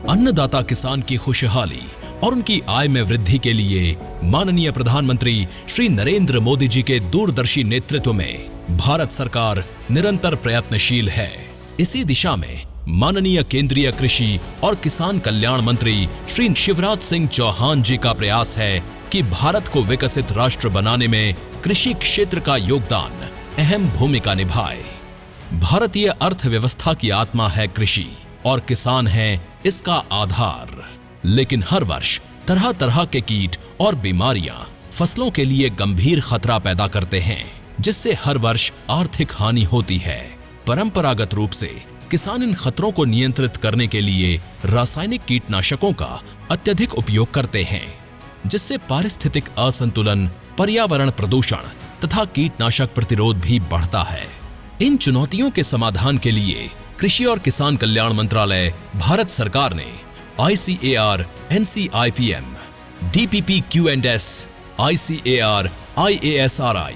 अन्नदाता किसान की खुशहाली और उनकी आय में वृद्धि के लिए माननीय प्रधानमंत्री श्री नरेंद्र मोदी जी के दूरदर्शी नेतृत्व में भारत सरकार निरंतर प्रयत्नशील है। इसी दिशा में माननीय केंद्रीय कृषि और किसान कल्याण मंत्री श्री शिवराज सिंह चौहान जी का प्रयास है कि भारत को विकसित राष्ट्र बनाने में कृषि क्षेत्र का योगदान अहम भूमिका निभाए। भारतीय अर्थव्यवस्था की आत्मा है कृषि और किसान है इसका आधार। लेकिन हर वर्ष तरह तरह के कीट और बीमारियां फसलों के लिए गंभीर खतरा पैदा करते हैं, जिससे हर वर्ष आर्थिक हानि होती है। परंपरागत रूप से किसान इन खतरों को नियंत्रित करने के लिए रासायनिक कीटनाशकों का अत्यधिक उपयोग करते हैं, जिससे पारिस्थितिक असंतुलन, पर्यावरण प्रदूषण तथा कीटनाशक प्रतिरोध भी बढ़ता है। इन चुनौतियों के समाधान के लिए कृषि और किसान कल्याण मंत्रालय भारत सरकार ने ICAR, NCIPM, DPPQ&S, ICAR, IASRI,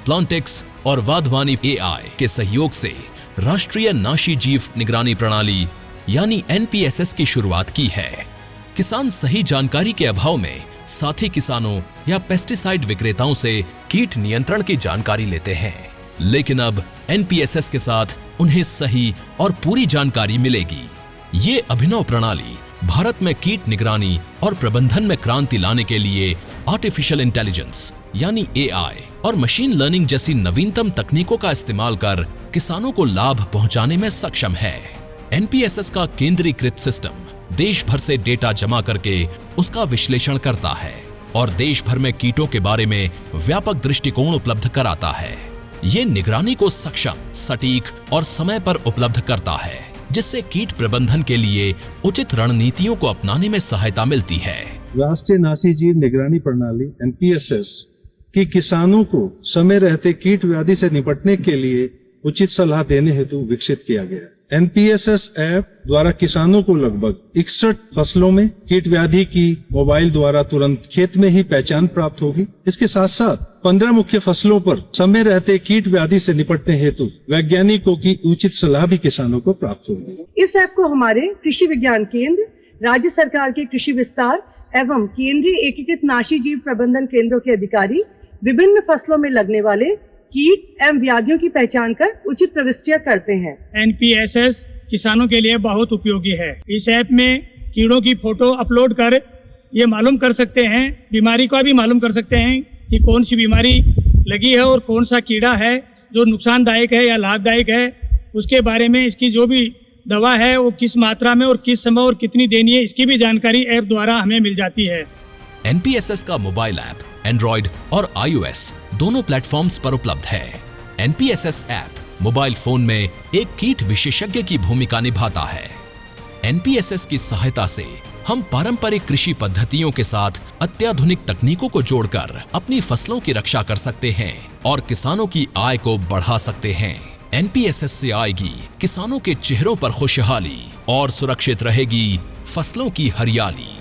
प्लांटिक्स और वाधवानी AI के सहयोग से राष्ट्रीय नाशी जीव निगरानी प्रणाली यानी NPSS की शुरुआत की है। किसान सही जानकारी के अभाव में साथी किसानों या पेस्टिसाइड विक्रेताओं से कीट नियंत्रण की जानकारी लेते हैं, लेकिन अब NPSS के साथ उन्हें सही और पूरी जानकारी मिलेगी। ये अभिनव प्रणाली भारत में कीट निगरानी और प्रबंधन में क्रांति लाने के लिए आर्टिफिशियल इंटेलिजेंस यानी AI और मशीन लर्निंग जैसी नवीनतम तकनीकों का इस्तेमाल कर किसानों को लाभ पहुंचाने में सक्षम है। NPSS का केंद्रीकृत सिस्टम देश भर से डेटा जमा करके उसका विश्लेषण करता है और देश भर में कीटों के बारे में व्यापक दृष्टिकोण उपलब्ध कराता है। ये निगरानी को सक्षम, सटीक और समय पर उपलब्ध करता है, जिससे कीट प्रबंधन के लिए उचित रणनीतियों को अपनाने में सहायता मिलती है। राष्ट्रीय नाशी जीव निगरानी प्रणाली NPSS की किसानों को समय रहते कीट व्याधि से निपटने के लिए उचित सलाह देने हेतु विकसित किया गया। NPSS ऐप द्वारा किसानों को लगभग 61 फसलों में कीट व्याधि की मोबाइल द्वारा तुरंत खेत में ही पहचान प्राप्त होगी। इसके साथ साथ 15 मुख्य फसलों पर समय रहते कीट व्याधि से निपटने हेतु वैज्ञानिकों की उचित सलाह भी किसानों को प्राप्त होगी। इस ऐप को हमारे कृषि विज्ञान केंद्र, राज्य सरकार के कृषि विस्तार एवं केंद्रीय एकीकृत नाशी जीव प्रबंधन केंद्रों के अधिकारी विभिन्न फसलों में लगने वाले कीट एवं व्याधियों की पहचान कर उचित प्रविष्टियां करते हैं। NPSS किसानों के लिए बहुत उपयोगी है। इस ऐप में कीड़ों की फोटो अपलोड कर ये मालूम कर सकते हैं, बीमारी का भी मालूम कर सकते हैं कि कौन सी बीमारी लगी है और कौन सा कीड़ा है जो नुकसानदायक है या लाभदायक है। उसके बारे में इसकी जो भी दवा है वो किस मात्रा में और किस समय और कितनी देनी है, इसकी भी जानकारी ऐप द्वारा हमें मिल जाती है। NPSS का मोबाइल ऐप एंड्रॉइड और iOS दोनों प्लेटफॉर्म्स पर उपलब्ध है। NPSS ऐप मोबाइल फोन में एक कीट विशेषज्ञ की भूमिका निभाता है। NPSS की सहायता से हम पारंपरिक कृषि पद्धतियों के साथ अत्याधुनिक तकनीकों को जोड़कर अपनी फसलों की रक्षा कर सकते हैं और किसानों की आय को बढ़ा सकते हैं। NPSS से आएगी किसानों के चेहरों पर खुशहाली और सुरक्षित रहेगी फसलों की हरियाली।